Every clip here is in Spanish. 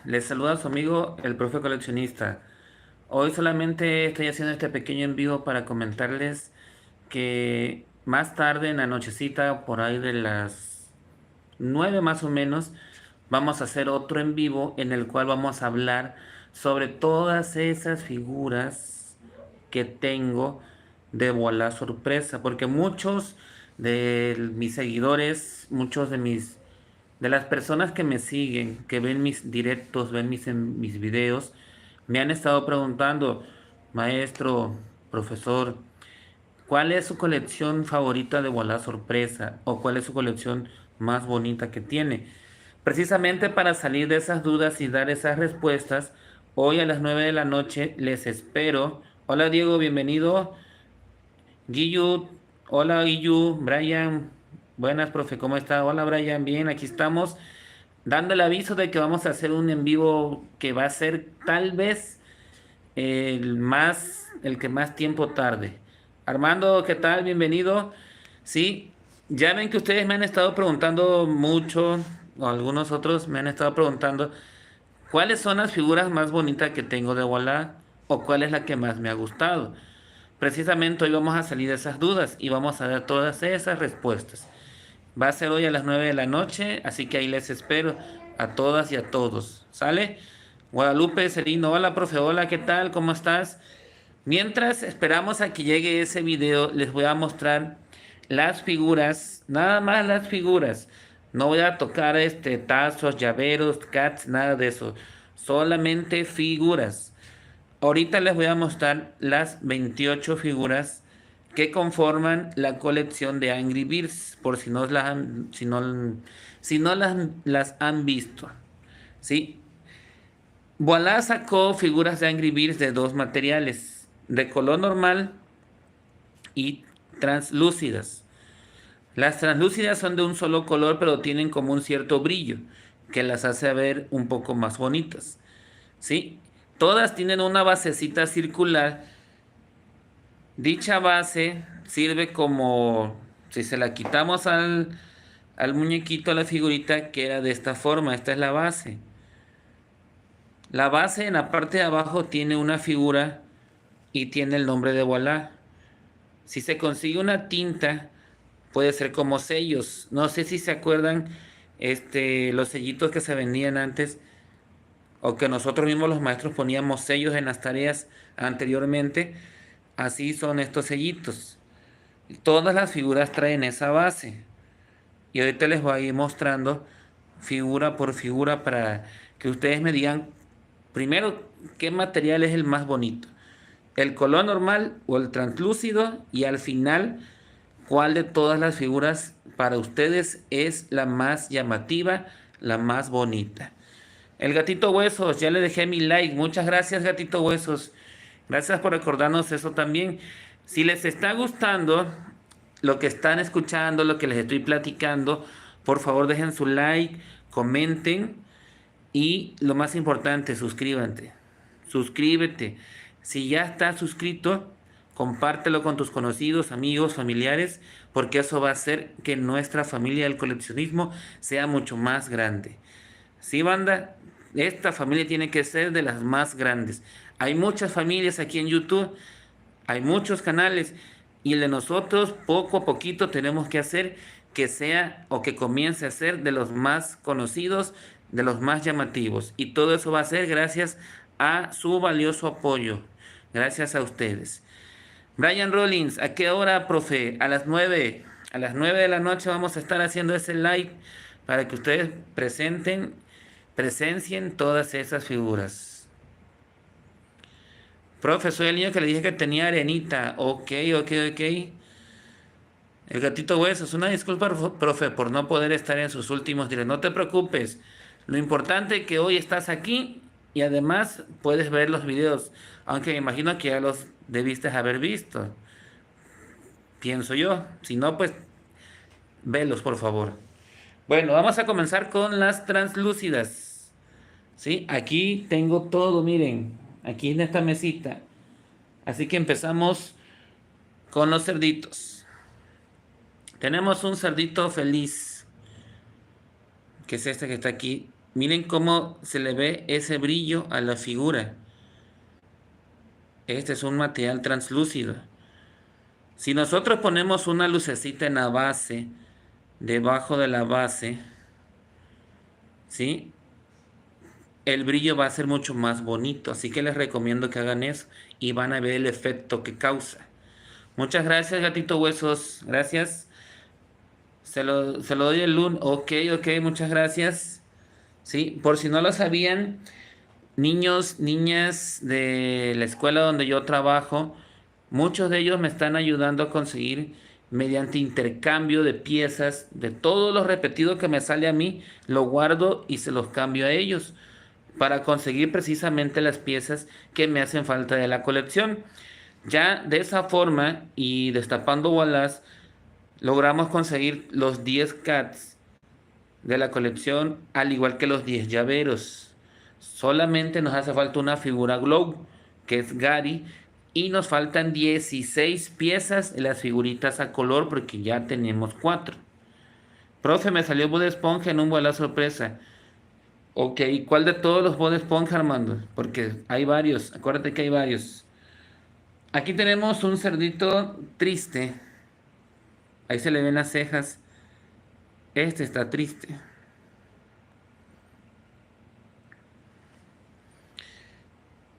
Les saluda a su amigo el profe coleccionista. Hoy solamente estoy haciendo este pequeño en vivo para comentarles que más tarde en la nochecita, por ahí de las 9 más o menos, vamos a hacer otro en vivo en el cual vamos a hablar sobre todas esas figuras que tengo de Bola Sorpresa, porque muchos de mis seguidores, muchos de las personas que me siguen, que ven mis directos, ven mis videos, me han estado preguntando, maestro, profesor, ¿cuál es su colección favorita de Bola Sorpresa? ¿O cuál es su colección más bonita que tiene? Precisamente para salir de esas dudas y dar esas respuestas, hoy a las 9 de la noche les espero. Hola Diego, bienvenido. Guillu, hola Guillu, Brian, buenas profe, ¿cómo está? Hola Brian, bien, aquí estamos dando el aviso de que vamos a hacer un en vivo que va a ser tal vez el que más tiempo tarde. Armando, ¿qué tal? Bienvenido. Sí, ya ven que ustedes me han estado preguntando mucho, o algunos otros me han estado preguntando, ¿cuáles son las figuras más bonitas que tengo de Walla? ¿O cuál es la que más me ha gustado? Precisamente hoy vamos a salir de esas dudas y vamos a dar todas esas respuestas. Va a ser hoy a las 9 de la noche, así que ahí les espero a todas y a todos. ¿Sale? Guadalupe Serino, hola profe, hola, ¿qué tal? ¿Cómo estás? Mientras esperamos a que llegue ese video, les voy a mostrar las figuras, nada más las figuras. No voy a tocar tazos, llaveros, cats, nada de eso. Solamente figuras. Ahorita les voy a mostrar las 28 figuras que conforman la colección de Angry Birds, por si no las han visto. ¿Sí? Voilà sacó figuras de Angry Birds de dos materiales, de color normal y translúcidas. Las translúcidas son de un solo color, pero tienen como un cierto brillo, que las hace ver un poco más bonitas. ¿Sí? Todas tienen una basecita circular. Dicha base sirve como, si se la quitamos al muñequito, a la figurita, queda de esta forma. Esta es la base. La base en la parte de abajo tiene una figura y tiene el nombre de Voilà. Si se consigue una tinta, puede ser como sellos. No sé si se acuerdan, los sellitos que se vendían antes, o que nosotros mismos los maestros poníamos sellos en las tareas anteriormente. Así son estos sellitos. Todas las figuras traen esa base. Y ahorita les voy a ir mostrando figura por figura para que ustedes me digan primero qué material es el más bonito. El color normal o el translúcido, y al final cuál de todas las figuras para ustedes es la más llamativa, la más bonita. El gatito huesos, ya le dejé mi like. Muchas gracias, gatito huesos. Gracias por recordarnos eso también. Si les está gustando lo que están escuchando, lo que les estoy platicando, por favor dejen su like, comenten y lo más importante, suscríbete. Suscríbete. Si ya estás suscrito, compártelo con tus conocidos, amigos, familiares, porque eso va a hacer que nuestra familia del coleccionismo sea mucho más grande. Sí, banda, esta familia tiene que ser de las más grandes. Hay muchas familias aquí en YouTube, hay muchos canales, y el de nosotros poco a poquito tenemos que hacer que sea o que comience a ser de los más conocidos, de los más llamativos. Y todo eso va a ser gracias a su valioso apoyo. Gracias a ustedes. Brian Rollins, ¿a qué hora, profe? A las 9. A las 9 de la noche vamos a estar haciendo ese live para que ustedes presencien todas esas figuras. Profe, soy el niño que le dije que tenía arenita. Ok, ok, ok. El gatito huesos, una disculpa, profe, por no poder estar en sus últimos días. No te preocupes. Lo importante es que hoy estás aquí y además puedes ver los videos. Aunque me imagino que ya los debiste haber visto. Pienso yo. Si no, pues velos, por favor. Bueno, vamos a comenzar con las translúcidas. ¿Sí? Aquí tengo todo, miren. Aquí en esta mesita. Así que empezamos con los cerditos. Tenemos un cerdito feliz, que es este que está aquí. Miren cómo se le ve ese brillo a la figura. Este es un material translúcido. Si nosotros ponemos una lucecita en la base, debajo de la base, ¿sí? El brillo va a ser mucho más bonito. Así que les recomiendo que hagan eso y van a ver el efecto que causa. Muchas gracias, Gatito Huesos. Gracias. Se lo doy el lunes. Ok, muchas gracias. Sí, por si no lo sabían, niños, niñas de la escuela donde yo trabajo, muchos de ellos me están ayudando a conseguir mediante intercambio de piezas, de todo lo repetido que me sale a mí, lo guardo y se los cambio a ellos para conseguir precisamente las piezas que me hacen falta de la colección. Ya de esa forma y destapando bolas, logramos conseguir los 10 cats de la colección, al igual que los 10 llaveros. Solamente nos hace falta una figura glow, que es Gary, y nos faltan 16 piezas de las figuritas a color, porque ya tenemos 4. Profe, me salió Bob Esponja en un bola sorpresa. Ok, ¿cuál de todos los Bob Esponja, Armando? Porque hay varios, acuérdate que hay varios. Aquí tenemos un cerdito triste. Ahí se le ven las cejas. Este está triste.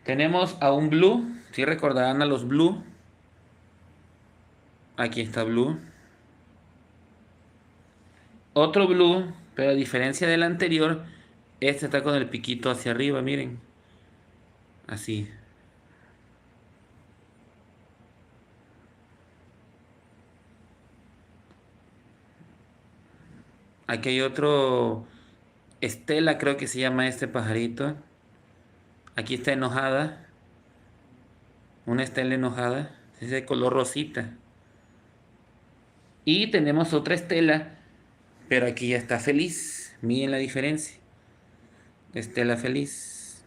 Tenemos a un Blue. Si recordarán a los Blue. Aquí está Blue. Otro Blue, pero a diferencia del anterior, este está con el piquito hacia arriba, miren. Así. Aquí hay otro Estela, creo que se llama este pajarito. Aquí está enojada. Una Estela enojada. Es de color rosita. Y tenemos otra Estela, pero aquí ya está feliz. Miren la diferencia. Estela feliz.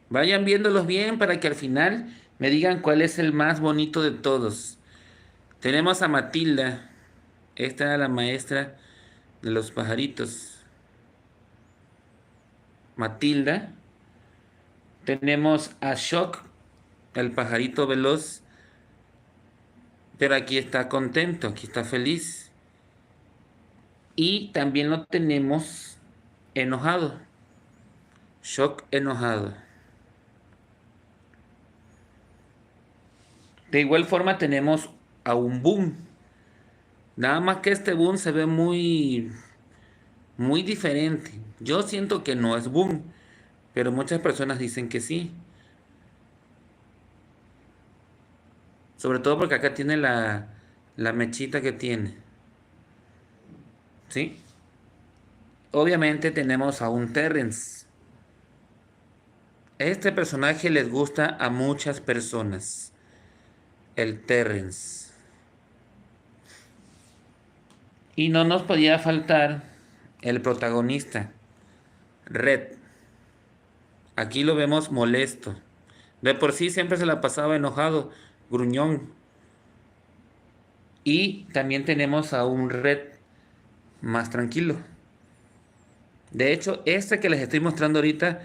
Vayan viéndolos bien para que al final me digan cuál es el más bonito de todos. Tenemos a Matilda. Esta era la maestra de los pajaritos. Matilda. Tenemos a Shock, el pajarito veloz. Pero aquí está contento, aquí está feliz. Y también lo tenemos enojado. Shock enojado. De igual forma tenemos a un Boom. Nada más que este Boom se ve muy diferente. Yo siento que no es Boom, pero muchas personas dicen que sí. Sobre todo porque acá tiene la mechita que tiene. ¿Sí? Obviamente tenemos a un Terrence. Este personaje les gusta a muchas personas. El Terrence. Y no nos podía faltar el protagonista, Red. Aquí lo vemos molesto. De por sí siempre se la pasaba enojado, gruñón. Y también tenemos a un Red más tranquilo. De hecho, este que les estoy mostrando ahorita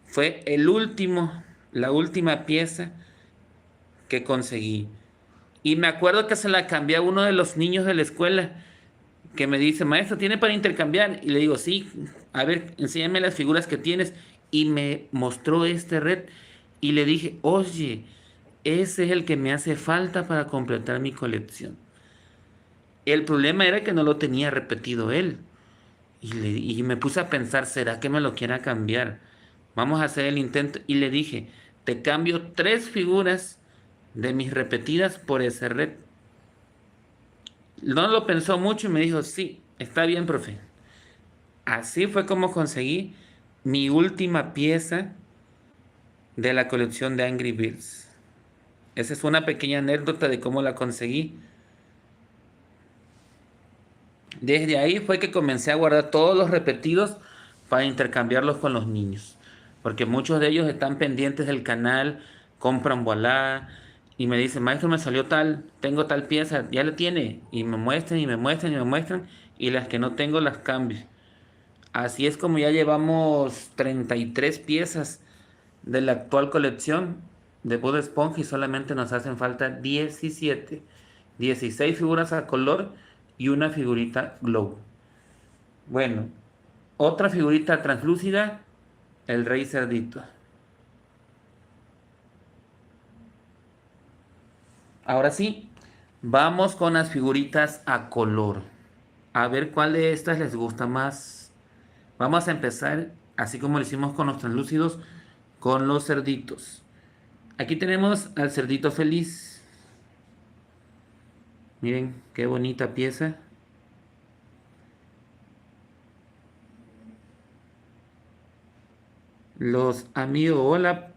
fue la última pieza que conseguí. Y me acuerdo que se la cambié a uno de los niños de la escuela, que me dice, maestro, ¿tiene para intercambiar? Y le digo, sí, a ver, enséñame las figuras que tienes. Y me mostró este Red. Y le dije, oye, ese es el que me hace falta para completar mi colección. El problema era que no lo tenía repetido él. Y me puse a pensar, ¿será que me lo quiera cambiar? Vamos a hacer el intento. Y le dije, te cambio 3 figuras de mis repetidas por ese Red. No lo pensó mucho y me dijo, sí, está bien, profe. Así fue como conseguí mi última pieza de la colección de Angry Birds. Esa es una pequeña anécdota de cómo la conseguí. Desde ahí fue que comencé a guardar todos los repetidos para intercambiarlos con los niños. Porque muchos de ellos están pendientes del canal, compran voilà y me dicen, maestro, me salió tal, tengo tal pieza, ya la tiene. Y me muestran y me muestran y me muestran y las que no tengo las cambio. Así es como ya llevamos 33 piezas de la actual colección de Bob Esponja y solamente nos hacen falta 17. 16 figuras a color y una figurita glow. Bueno, otra figurita translúcida, el Rey Cerdito. Ahora sí, vamos con las figuritas a color. A ver cuál de estas les gusta más. Vamos a empezar, así como lo hicimos con los translúcidos, con los cerditos. Aquí tenemos al cerdito feliz. Miren qué bonita pieza. Los amigos, hola,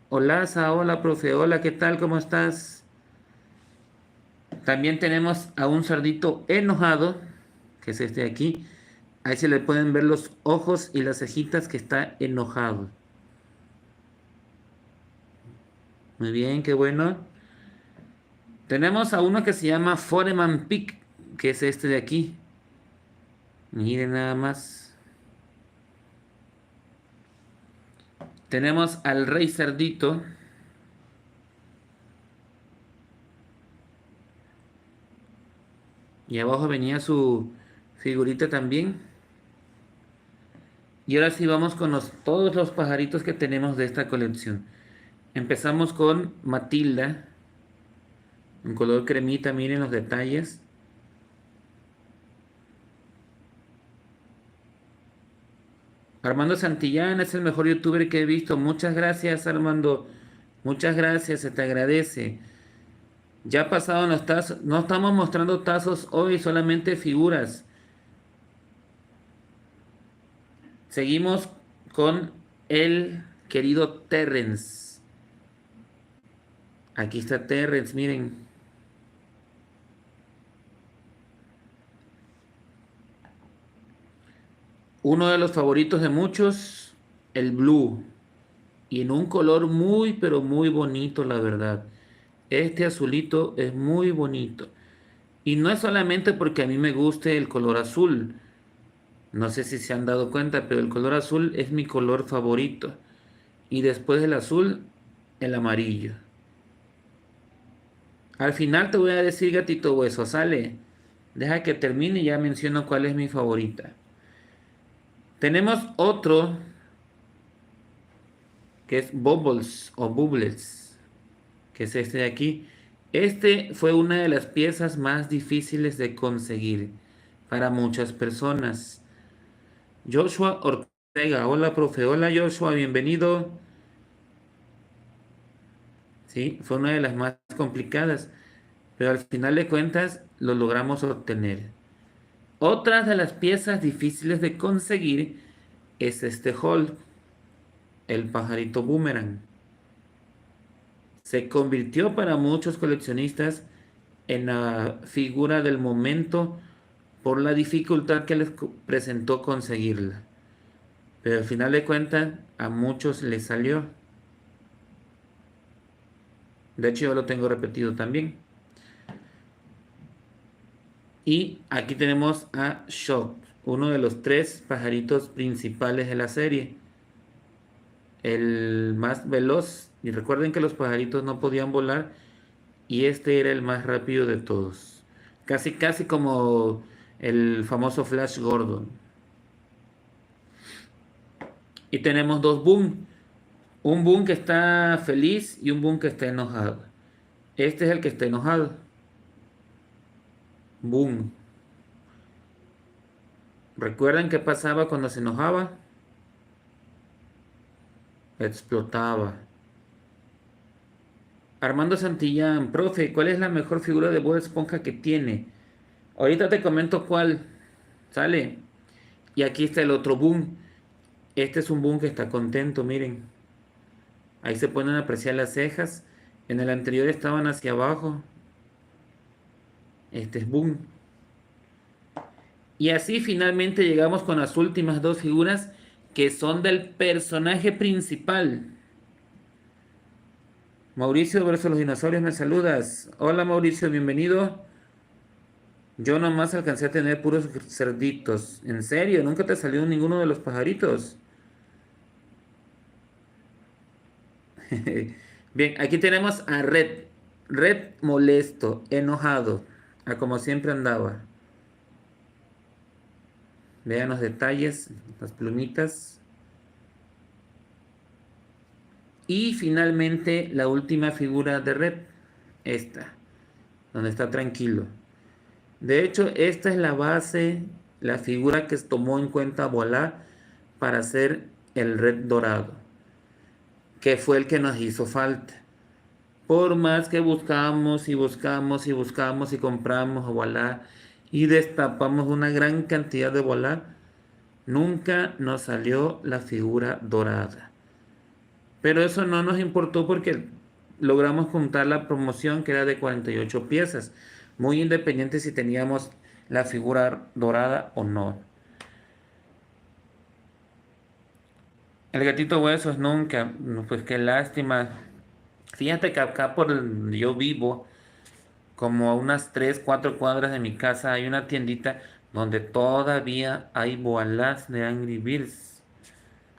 holaza, hola profe, hola, ¿qué tal? ¿Cómo estás? También tenemos a un cerdito enojado, que es este de aquí. Ahí se le pueden ver los ojos y las cejitas que está enojado. Muy bien, qué bueno. Tenemos a uno que se llama Foreman Pig, que es este de aquí. Miren nada más. Tenemos al Rey Cerdito. Y abajo venía su figurita también. Y ahora sí vamos con todos los pajaritos que tenemos de esta colección. Empezamos con Matilda. En color cremita, miren los detalles. Armando Santillán es el mejor youtuber que he visto. Muchas gracias, Armando. Muchas gracias, se te agradece. Ya pasaron los tazos. No estamos mostrando tazos hoy, solamente figuras. Seguimos con el querido Terrence. Aquí está Terrence, miren. Uno de los favoritos de muchos, el blue. Y en un color muy, pero muy bonito, la verdad. Este azulito es muy bonito. Y no es solamente porque a mí me guste el color azul. No sé si se han dado cuenta, pero el color azul es mi color favorito. Y después del azul, el amarillo. Al final te voy a decir, gatito hueso, sale. Deja que termine y ya menciono cuál es mi favorita. Tenemos otro que es Bubbles o Bubbles, que es este de aquí. Este fue una de las piezas más difíciles de conseguir para muchas personas. Joshua Ortega, hola profe, hola Joshua, bienvenido. Sí, fue una de las más complicadas, pero al final de cuentas lo logramos obtener. Otra de las piezas difíciles de conseguir es este Hulk, el pajarito boomerang. Se convirtió para muchos coleccionistas en la figura del momento por la dificultad que les presentó conseguirla. Pero al final de cuentas a muchos les salió. De hecho yo lo tengo repetido también. Y aquí tenemos a Shock, uno de los 3 pajaritos principales de la serie. El más veloz. Y recuerden que los pajaritos no podían volar. Y este era el más rápido de todos. Casi, casi como el famoso Flash Gordon. Y tenemos 2 Boom. Un Boom que está feliz y un Boom que está enojado. Este es el que está enojado. Boom. ¿Recuerdan qué pasaba cuando se enojaba? Explotaba. Armando Santillán, profe, ¿cuál es la mejor figura de Bob Esponja que tiene? Ahorita te comento cuál. Sale. Y aquí está el otro Boom. Este es un Boom que está contento, miren. Ahí se pueden apreciar las cejas. En el anterior estaban hacia abajo. Este es Boom. Y así finalmente llegamos con las últimas 2 figuras que son del personaje principal. Mauricio versus los dinosaurios, me saludas. Hola Mauricio, bienvenido. Yo nomás alcancé a tener puros cerditos. ¿En serio? ¿Nunca te salió ninguno de los pajaritos? Bien, aquí tenemos a Red. Red molesto, enojado, a como siempre andaba. Vean los detalles, las plumitas. Y finalmente la última figura de Red, esta, donde está tranquilo. De hecho, esta es la base, la figura que tomó en cuenta Boalá para hacer el Red dorado, que fue el que nos hizo falta. Por más que buscamos y buscamos y buscamos y compramos Boalá y destapamos una gran cantidad de Boalá, nunca nos salió la figura dorada. Pero eso no nos importó porque logramos juntar la promoción que era de 48 piezas, muy independiente si teníamos la figura dorada o no. El gatito huesos nunca, pues qué lástima. Fíjate que acá por donde yo vivo, como a unas 3, 4 cuadras de mi casa, hay una tiendita donde todavía hay boalás de Angry Birds.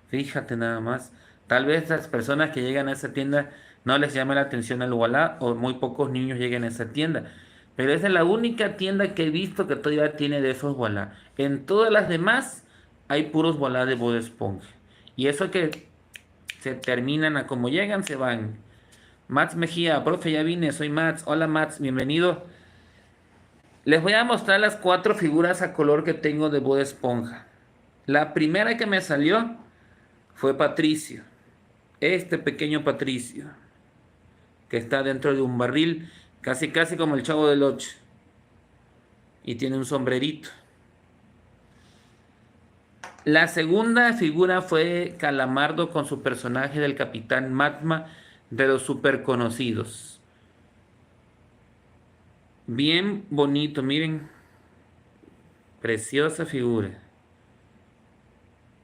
Fíjate nada más. Tal vez las personas que llegan a esa tienda no les llame la atención el Wallah o muy pocos niños lleguen a esa tienda. Pero esa es la única tienda que he visto que todavía tiene de esos Wallah. En todas las demás hay puros Wallah de Bob Esponja. Y eso que se terminan a como llegan, se van. Mats Mejía, profe, ya vine, soy Mats. Hola Mats, bienvenido. Les voy a mostrar las 4 figuras a color que tengo de Bob Esponja. La primera que me salió fue Patricio. Este pequeño Patricio, que está dentro de un barril, casi casi como el Chavo del Ocho, y tiene un sombrerito. La segunda figura fue Calamardo con su personaje del Capitán Magma de los super conocidos. Bien bonito, miren. Preciosa figura.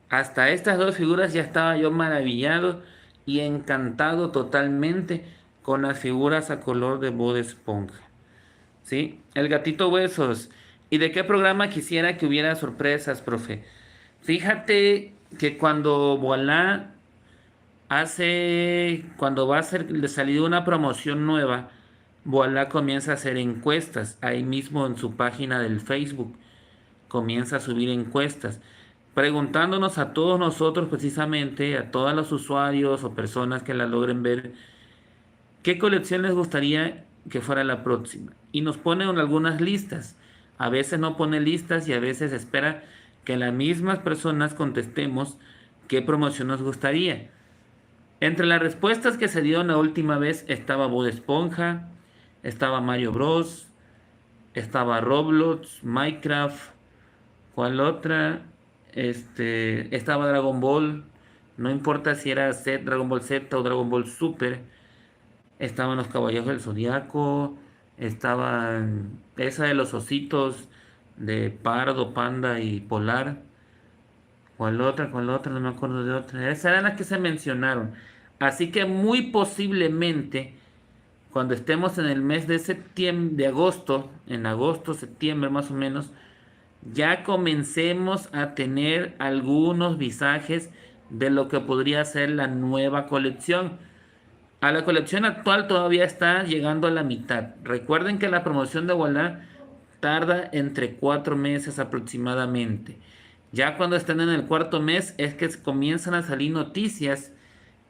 Hasta estas 2 figuras ya estaba yo maravillado y encantado totalmente con las figuras a color de Bob Esponja. ¿Sí? El gatito huesos. ¿Y de qué programa quisiera que hubiera sorpresas, profe? Fíjate que cuando Voilà cuando va a ser de salida una promoción nueva, Voilà comienza a hacer encuestas. Ahí mismo en su página del Facebook comienza a subir encuestas, preguntándonos a todos nosotros precisamente, a todos los usuarios o personas que la logren ver, ¿qué colección les gustaría que fuera la próxima? Y nos ponen algunas listas. A veces no pone listas y a veces espera que las mismas personas contestemos qué promoción nos gustaría. Entre las respuestas que se dieron la última vez estaba Bob Esponja, estaba Mario Bros, estaba Roblox, Minecraft, ¿cuál otra? Estaba Dragon Ball, no importa si era Dragon Ball Z o Dragon Ball Super. Estaban los Caballeros del Zodiaco, estaban esa de los ositos de Pardo, Panda y Polar. ¿Cuál otra? ¿Cuál otra? No me acuerdo de otra. Esas eran las que se mencionaron. Así que muy posiblemente, cuando estemos en el mes de septiembre, de agosto, en agosto, septiembre más o menos, ya comencemos a tener algunos visajes de lo que podría ser la nueva colección. A la colección actual todavía está llegando a la mitad. Recuerden que la promoción de Voilà tarda entre 4 meses aproximadamente. Ya cuando estén en el cuarto mes es que comienzan a salir noticias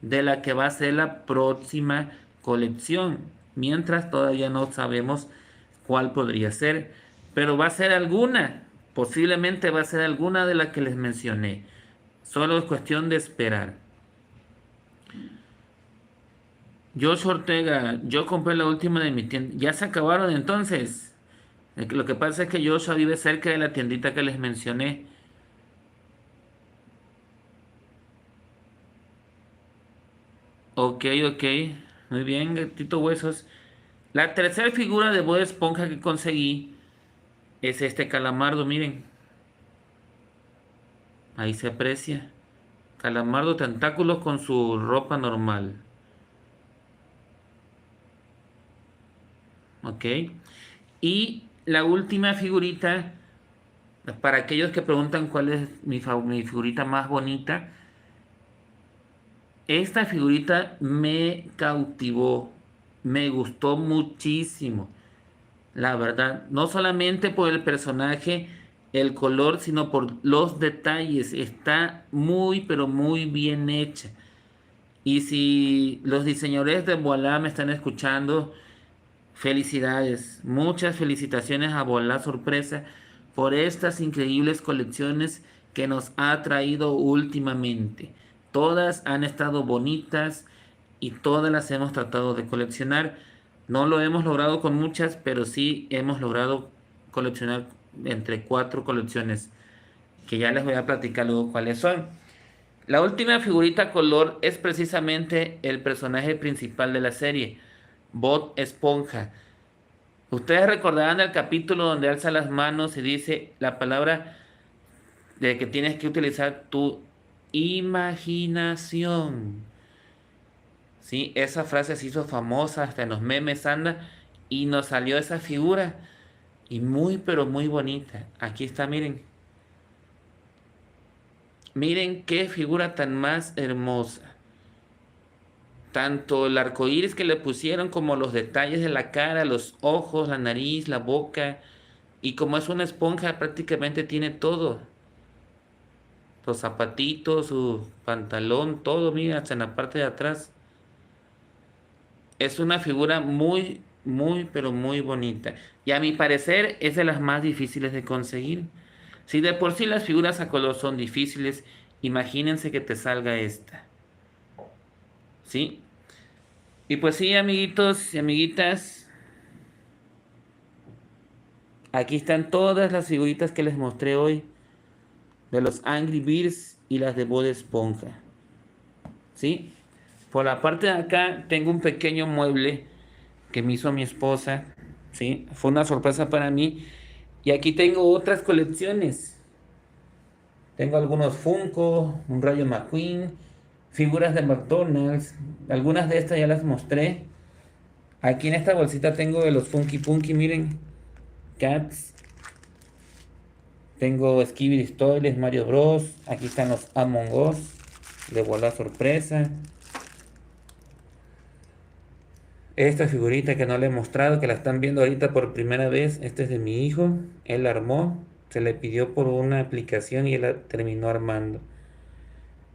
de la que va a ser la próxima colección. Mientras todavía no sabemos cuál podría ser. Pero va a ser alguna. Posiblemente va a ser alguna de las que les mencioné. Solo es cuestión de esperar. Josh Ortega, yo compré la última de mi tienda. Ya se acabaron entonces. Lo que pasa es que Joshua vive cerca de la tiendita que les mencioné. Ok, ok. Muy bien, gatito huesos. La tercera figura de Bob Esponja que conseguí es este calamardo, miren. Ahí se aprecia. Calamardo tentáculos con su ropa normal. Ok. Y la última figurita, para aquellos que preguntan cuál es mi figurita más bonita, esta figurita me cautivó, me gustó muchísimo, la verdad, no solamente por el personaje, el color, sino por los detalles. Está muy, pero muy bien hecha. Y si los diseñadores de Voilà me están escuchando, felicidades, muchas felicitaciones a Voilà Sorpresa por estas increíbles colecciones que nos ha traído últimamente. Todas han estado bonitas y todas las hemos tratado de coleccionar. No lo hemos logrado con muchas, pero sí hemos logrado coleccionar entre 4 colecciones, que ya les voy a platicar luego cuáles son. La última figurita color es precisamente el personaje principal de la serie, Bob Esponja. Ustedes recordarán el capítulo donde alza las manos y dice la palabra de que tienes que utilizar tu imaginación. Sí, esa frase se hizo famosa hasta en los memes anda y nos salió esa figura y muy pero muy bonita. Aquí está, miren. Miren qué figura tan más hermosa. Tanto el arco iris que le pusieron como los detalles de la cara, los ojos, la nariz, la boca. Y como es una esponja, prácticamente tiene todo. Los zapatitos, su pantalón, todo, mira, hasta en la parte de atrás. Es una figura muy, muy, pero muy bonita. Y a mi parecer es de las más difíciles de conseguir. Si de por sí las figuras a color son difíciles, imagínense que te salga esta. ¿Sí? Y pues sí, amiguitos y amiguitas, aquí están todas las figuritas que les mostré hoy de los Angry Birds y las de Bob Esponja. ¿Sí? Por la parte de acá tengo un pequeño mueble que me hizo mi esposa. ¿Sí? Fue una sorpresa para mí. Y aquí tengo otras colecciones. Tengo algunos Funko, un Rayo McQueen, figuras de McDonald's. Algunas de estas ya las mostré. Aquí en esta bolsita tengo de los Funky Punky, miren. Cats. Tengo Skibidi Toilets, Mario Bros. Aquí están los Among Us de Voilà Sorpresa. Esta figurita que no le he mostrado, que la están viendo ahorita por primera vez, este es de mi hijo. Él la armó, se le pidió por una aplicación y él la terminó armando.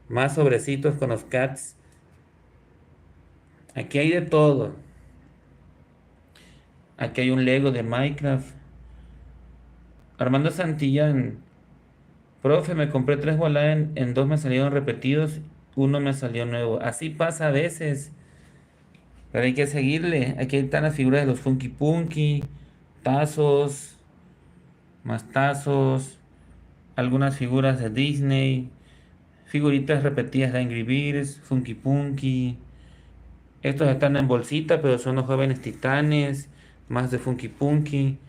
Más sobrecitos con los Cats. Aquí hay de todo. Aquí hay un Lego de Minecraft. Armando Santillán. Profe, me compré 3 Voilà, en 2 me salieron repetidos, uno me salió nuevo. Así pasa a veces, pero hay que seguirle. Aquí están las figuras de los Funky Punky, tazos, más tazos, algunas figuras de Disney, figuritas repetidas de Angry Birds, Funky Punky. Estos están en bolsita, pero son los Jóvenes Titanes, más de Funky Punky.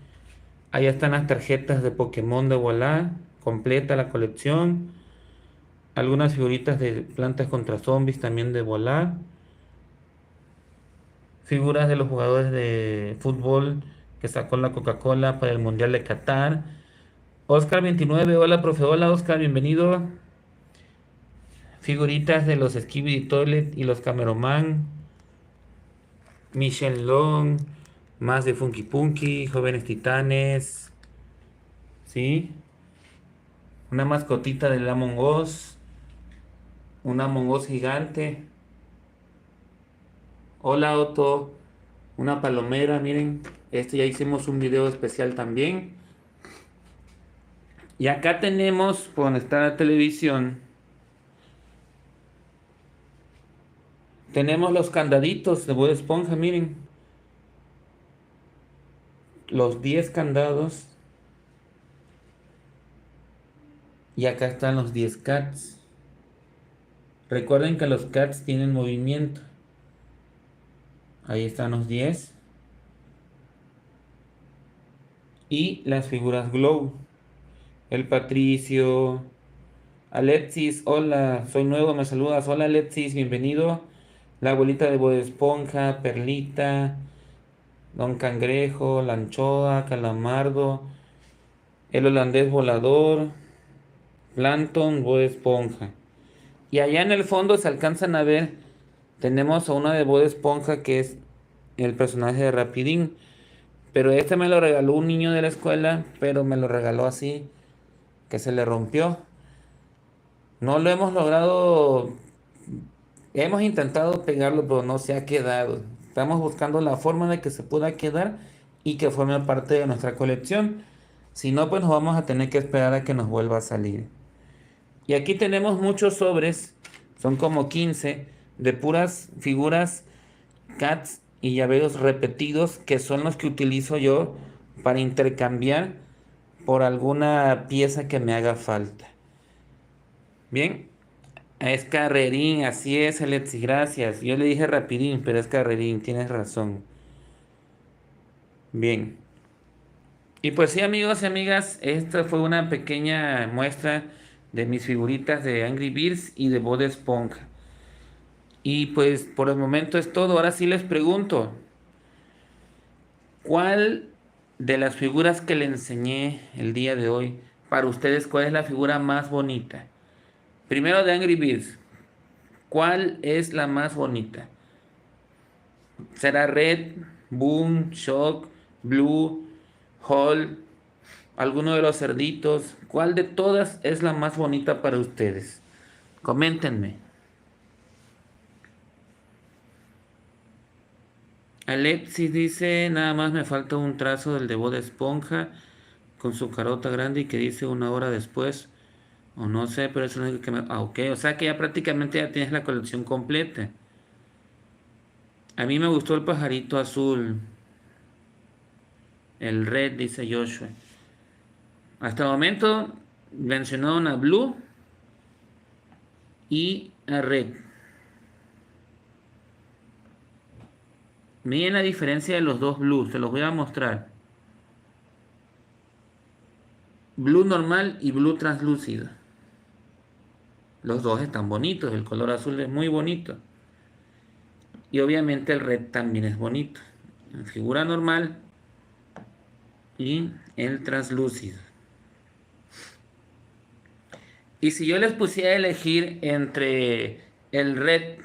Ahí están las tarjetas de Pokémon de Voilà, completa la colección. Algunas figuritas de Plantas contra Zombies también de Voilà. Figuras de los jugadores de fútbol que sacó la Coca-Cola para el Mundial de Qatar. Oscar 29, hola profe, hola Oscar, bienvenido. Figuritas de los Skibidi Toilet y los Cameraman. Michelle Long, más de Funky Punky, Jóvenes Titanes. ¿Sí? Una mascotita del Among Us. Un Among Us gigante. Hola Otto. Una palomera, miren. Este ya hicimos un video especial también. Y acá tenemos, por donde está la televisión, tenemos los candaditos de Bob Esponja, miren. Los 10 candados. Y acá están los 10 cats. Recuerden que los cats tienen movimiento. Ahí están los 10. Y las figuras Glow. El Patricio. Alexis, hola, soy nuevo, me saludas. Hola Alexis, bienvenido. La abuelita de Bob Esponja, Perlita. Don Cangrejo, la anchoa, calamardo, el holandés volador, Plankton, Bob Esponja. Y allá en el fondo se alcanzan a ver, tenemos a una de Bob Esponja que es el personaje de Rapidín. Pero este me lo regaló un niño de la escuela, pero me lo regaló así, que se le rompió. No lo hemos logrado, hemos intentado pegarlo, pero no se ha quedado. Estamos buscando la forma de que se pueda quedar y que forme parte de nuestra colección. Si no, pues nos vamos a tener que esperar a que nos vuelva a salir. Y aquí tenemos muchos sobres, son como 15, de puras figuras cats y llaveros repetidos, que son los que utilizo yo para intercambiar por alguna pieza que me haga falta. Bien, es carrerín, así es, Alexi, gracias. Yo le dije rapidín, pero es carrerín, tienes razón. Bien. Y pues sí, amigos y amigas, esta fue una pequeña muestra de mis figuritas de Angry Birds y de Bob Esponja. Y pues por el momento es todo. Ahora sí les pregunto, ¿cuál de las figuras que le enseñé el día de hoy, para ustedes, cuál es la figura más bonita? Primero de Angry Birds, ¿cuál es la más bonita? ¿Será Red, Boom, Shock, Blue, Hall, alguno de los cerditos? ¿Cuál de todas es la más bonita para ustedes? Coméntenme. Alexis dice, nada más me falta un trazo del de Bob Esponja con su carota grande y que dice 1 hora después. O no sé, pero eso es lo único que me... Ah, ok, o sea que ya prácticamente ya tienes la colección completa. A mí me gustó el pajarito azul. El red, dice Joshua. Hasta el momento mencionaron a Blue y a Red. Miren la diferencia de los dos Blues, se los voy a mostrar. Blue normal y Blue translúcido. Los dos están bonitos, el color azul es muy bonito. Y obviamente el Red también es bonito. En figura normal y el translúcido. Y si yo les pusiera a elegir entre el Red,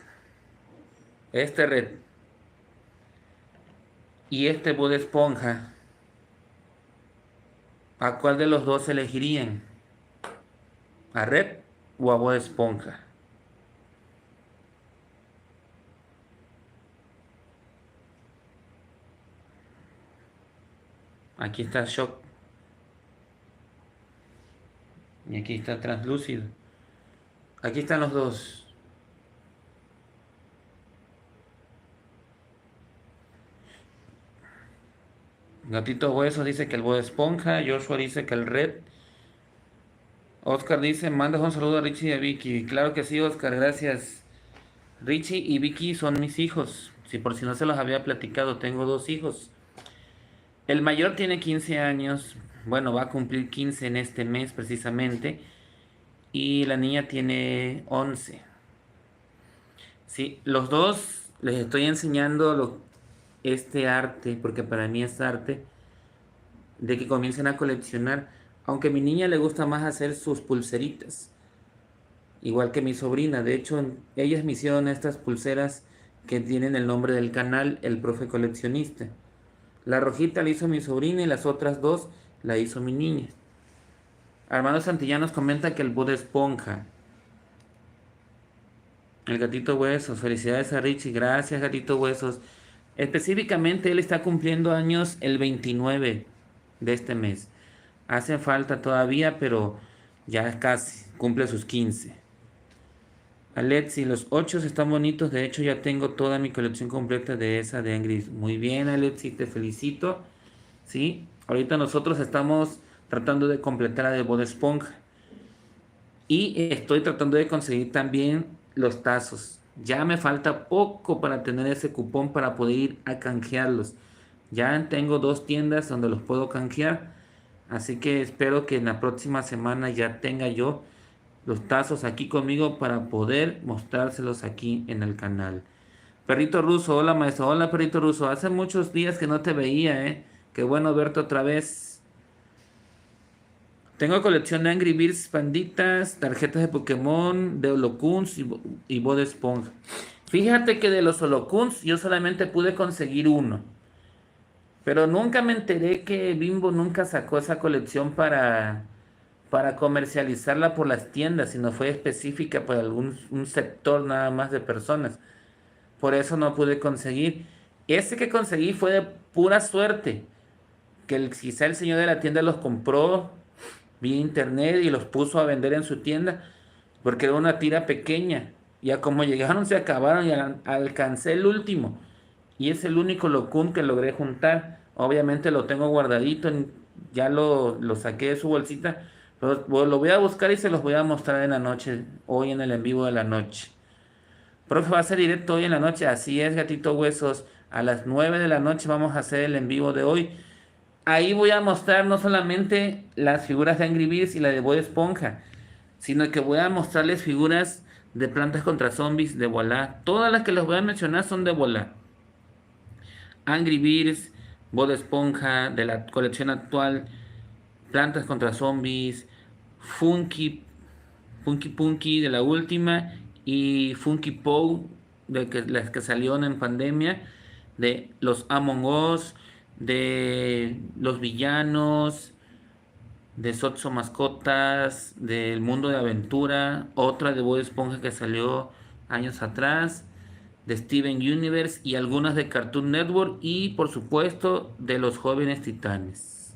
este Red, y este Bob Esponja, ¿a cuál de los dos elegirían? ¿A Red o a Bob Esponja? Aquí está Shock y aquí está Translúcido. Aquí están los dos. Gatito Hueso dice que el Bob Esponja. Joshua dice que el Red. Oscar dice, manda un saludo a Richie y a Vicky. Claro que sí, Oscar, gracias. Richie y Vicky son mis hijos. Si por si no se los había platicado, tengo 2 hijos. El mayor tiene 15 años. Bueno, va a cumplir 15 en este mes precisamente. Y la niña tiene 11. Sí, los dos les estoy enseñando este arte, porque para mí es arte, de que comiencen a coleccionar. Aunque a mi niña le gusta más hacer sus pulseritas, igual que mi sobrina. De hecho, ellas me hicieron estas pulseras que tienen el nombre del canal, El Profe Coleccionista. La rojita la hizo mi sobrina y las otras dos la hizo mi niña. Armando Santillán nos comenta que el Bob Esponja. El Gatito Huesos, felicidades a Richie, gracias Gatito Huesos. Específicamente él está cumpliendo años el 29 de este mes. Hace falta todavía, pero ya casi, cumple sus 15. Alexi, los 8 están bonitos, de hecho ya tengo toda mi colección completa de esa de Angry. Muy bien Alexi, te felicito. ¿Sí? Ahorita nosotros estamos tratando de completar la de Bob Esponja. Y estoy tratando de conseguir también los tazos. Ya me falta poco para tener ese cupón para poder ir a canjearlos. Ya tengo 2 tiendas donde los puedo canjear. Así que espero que en la próxima semana ya tenga yo los tazos aquí conmigo para poder mostrárselos aquí en el canal. Perrito ruso, hola maestro, hola perrito ruso. Hace muchos días que no te veía, ¿eh? Qué bueno verte otra vez. Tengo colección de Angry Birds, panditas, tarjetas de Pokémon, de Holocuns y Bob Esponja. Fíjate que de los Holocuns yo solamente pude conseguir uno. Pero nunca me enteré que Bimbo nunca sacó esa colección para comercializarla por las tiendas, sino fue específica para un sector nada más de personas. Por eso no pude conseguir. Ese que conseguí fue de pura suerte, que quizá el señor de la tienda los compró vía internet y los puso a vender en su tienda, porque era una tira pequeña. Ya como llegaron se acabaron y alcancé el último. Y es el único locún que logré juntar. Obviamente lo tengo guardadito, ya lo saqué de su bolsita, pero lo voy a buscar y se los voy a mostrar en la noche, hoy en el en vivo de la noche. Profe, va a ser directo hoy en la noche. Así es, gatito huesos. A las 9 de la noche vamos a hacer el en vivo de hoy. Ahí voy a mostrar no solamente las figuras de Angry Birds y la de Bob Esponja, sino que voy a mostrarles figuras de Plantas contra Zombies de Voilà. Todas las que les voy a mencionar son de Voilà. Angry Birds, Bob Esponja, de la colección actual, Plantas contra Zombies, Funky, Funky Punky de la última y Funky Pow de las que salieron en pandemia, de los Among Us, de los villanos, de Sotso Mascotas, del Mundo de Aventura, otra de Bob Esponja que salió años atrás, de Steven Universe y algunas de Cartoon Network y por supuesto de los Jóvenes Titanes.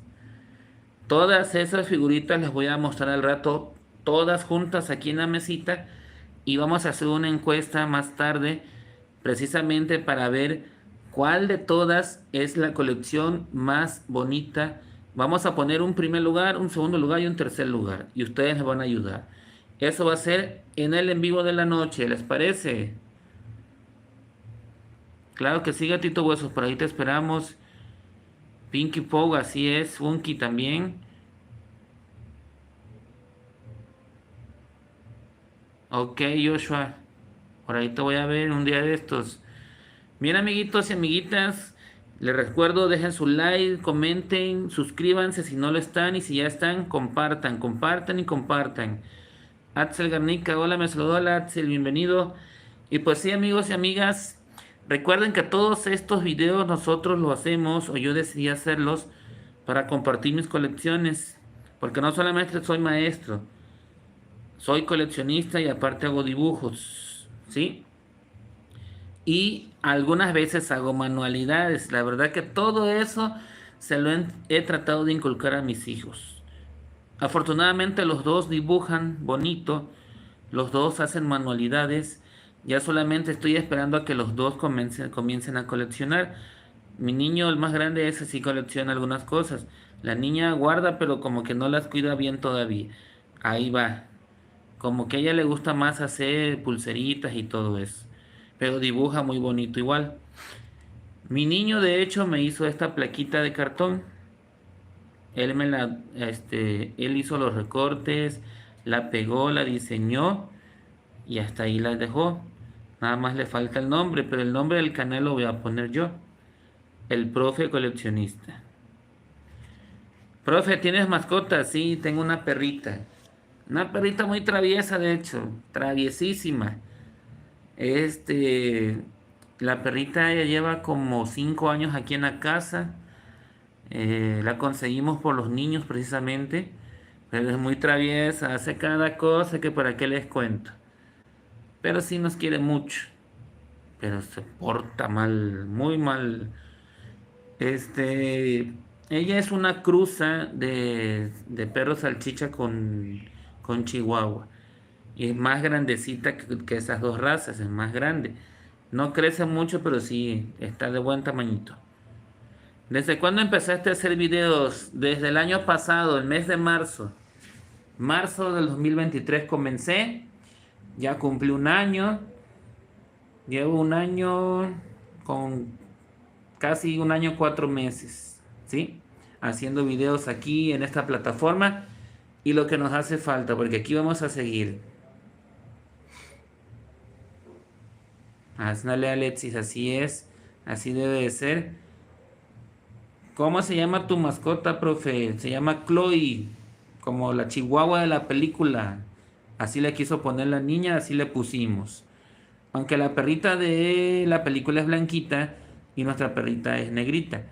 Todas esas figuritas las voy a mostrar al rato, todas juntas aquí en la mesita y vamos a hacer una encuesta más tarde precisamente para ver cuál de todas es la colección más bonita. Vamos a poner un primer lugar, un segundo lugar y un tercer lugar y ustedes me van a ayudar. Eso va a ser en el en vivo de la noche, ¿les parece? Claro que sí, gatito huesos, por ahí te esperamos. Pinky Pog, así es, Funky también. Ok, Joshua, por ahí te voy a ver un día de estos. Bien, amiguitos y amiguitas, les recuerdo, dejen su like, comenten, suscríbanse si no lo están y si ya están, compartan, compartan y compartan. Axel Garnica, hola, me saludó, hola Axel, bienvenido. Y pues sí, amigos y amigas, recuerden que todos estos videos nosotros los hacemos, o yo decidí hacerlos, para compartir mis colecciones, porque no solamente soy maestro, soy coleccionista y aparte hago dibujos, ¿sí? Y algunas veces hago manualidades. La verdad que todo eso se lo he tratado de inculcar a mis hijos. Afortunadamente los dos dibujan bonito, los dos hacen manualidades. Ya solamente estoy esperando a que los dos comiencen a coleccionar. Mi niño, el más grande, ese sí colecciona algunas cosas. La niña guarda, pero como que no las cuida bien todavía. Ahí va. Como que a ella le gusta más hacer pulseritas y todo eso. Pero dibuja muy bonito igual. Mi niño de hecho me hizo esta plaquita de cartón. Él hizo los recortes, la pegó, la diseñó y hasta ahí la dejó. Nada más le falta el nombre, pero el nombre del canal lo voy a poner yo. El profe coleccionista. Profe, ¿tienes mascota? Sí, tengo una perrita. Una perrita muy traviesa, de hecho, traviesísima. Este, la perrita ya lleva como 5 años aquí en la casa. La conseguimos por los niños precisamente. Pero es muy traviesa, hace cada cosa que para qué les cuento. Pero sí nos quiere mucho. Pero se porta mal, muy mal. Ella es una cruza de perro salchicha con chihuahua. Y es más grandecita que esas dos razas, es más grande. No crece mucho, pero sí está de buen tamañito. ¿Desde cuándo empezaste a hacer videos? Desde el año pasado, el mes de marzo. Marzo del 2023 comencé. Ya cumplí un año. Llevo un año con casi un año 4 meses, ¿sí? Haciendo videos aquí en esta plataforma. Y lo que nos hace falta, porque aquí vamos a seguir. Ándale, Alexis, así es. Así debe de ser. ¿Cómo se llama tu mascota, profe? Se llama Chloe, como la chihuahua de la película. Así le quiso poner la niña, así le pusimos. Aunque la perrita de la película es blanquita y nuestra perrita es negrita,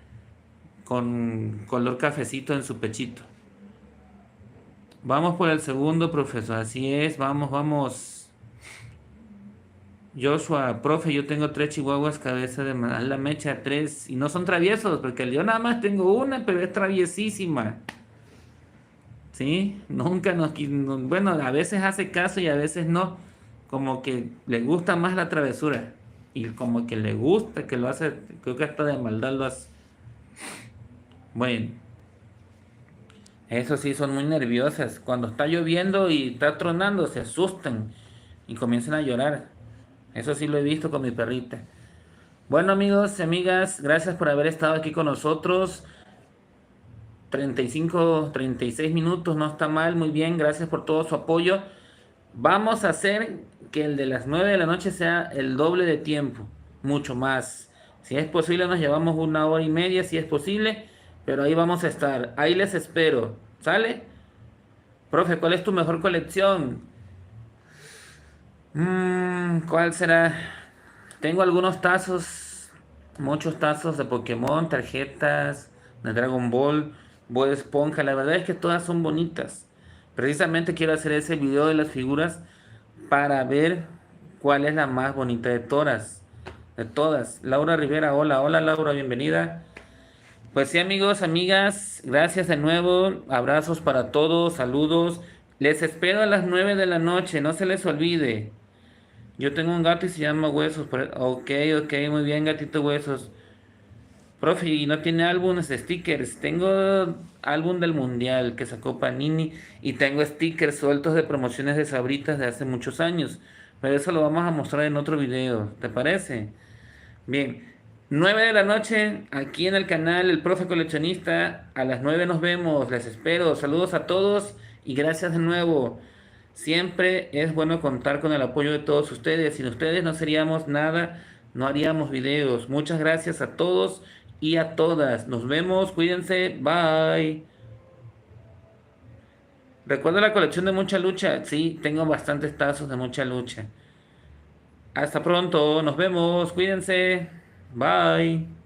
con color cafecito en su pechito. Vamos por el segundo, profesor. Así es, vamos, vamos. Joshua, profe, yo tengo 3 chihuahuas cabeza de la mecha, 3. Y no son traviesos, porque yo nada más tengo una, pero es traviesísima. ¿Sí? Nunca bueno, a veces hace caso y a veces no. Como que le gusta más la travesura. Y como que le gusta que lo hace, creo que hasta de maldad lo hace. Bueno, eso sí, son muy nerviosas. Cuando está lloviendo y está tronando, se asustan y comienzan a llorar. Eso sí lo he visto con mi perrita. Bueno, amigos y amigas, gracias por haber estado aquí con nosotros. 35, 36 minutos, no está mal, muy bien, gracias por todo su apoyo. Vamos a hacer que el de las 9 de la noche sea el doble de tiempo, mucho más. Si es posible, nos llevamos 1 hora y media, si es posible, pero ahí vamos a estar. Ahí les espero. ¿Sale? Profe, ¿cuál es tu mejor colección? ¿Cuál será? Tengo algunos tazos, muchos tazos de Pokémon, tarjetas de Dragon Ball, Bob Esponja. La verdad es que todas son bonitas. Precisamente quiero hacer ese video de las figuras para ver cuál es la más bonita de todas. De todas. Laura Rivera, hola, hola Laura, bienvenida. Pues sí, amigos, amigas, gracias de nuevo. Abrazos para todos, saludos. Les espero a las 9 de la noche, no se les olvide. Yo tengo un gato y se llama Huesos. Ok, ok, muy bien, gatito Huesos. Profe, ¿y no tiene álbumes de stickers? Tengo álbum del Mundial que sacó Panini y tengo stickers sueltos de promociones de Sabritas de hace muchos años. Pero eso lo vamos a mostrar en otro video, ¿te parece? Bien, 9 de la noche aquí en el canal El Profe Coleccionista. A las 9 nos vemos, les espero. Saludos a todos y gracias de nuevo. Siempre es bueno contar con el apoyo de todos ustedes. Sin ustedes no seríamos nada, no haríamos videos. Muchas gracias a todos y a todas. Nos vemos, cuídense, bye. ¿Recuerda la colección de Mucha Lucha? Sí, tengo bastantes tazos de Mucha Lucha. Hasta pronto, nos vemos, cuídense, bye.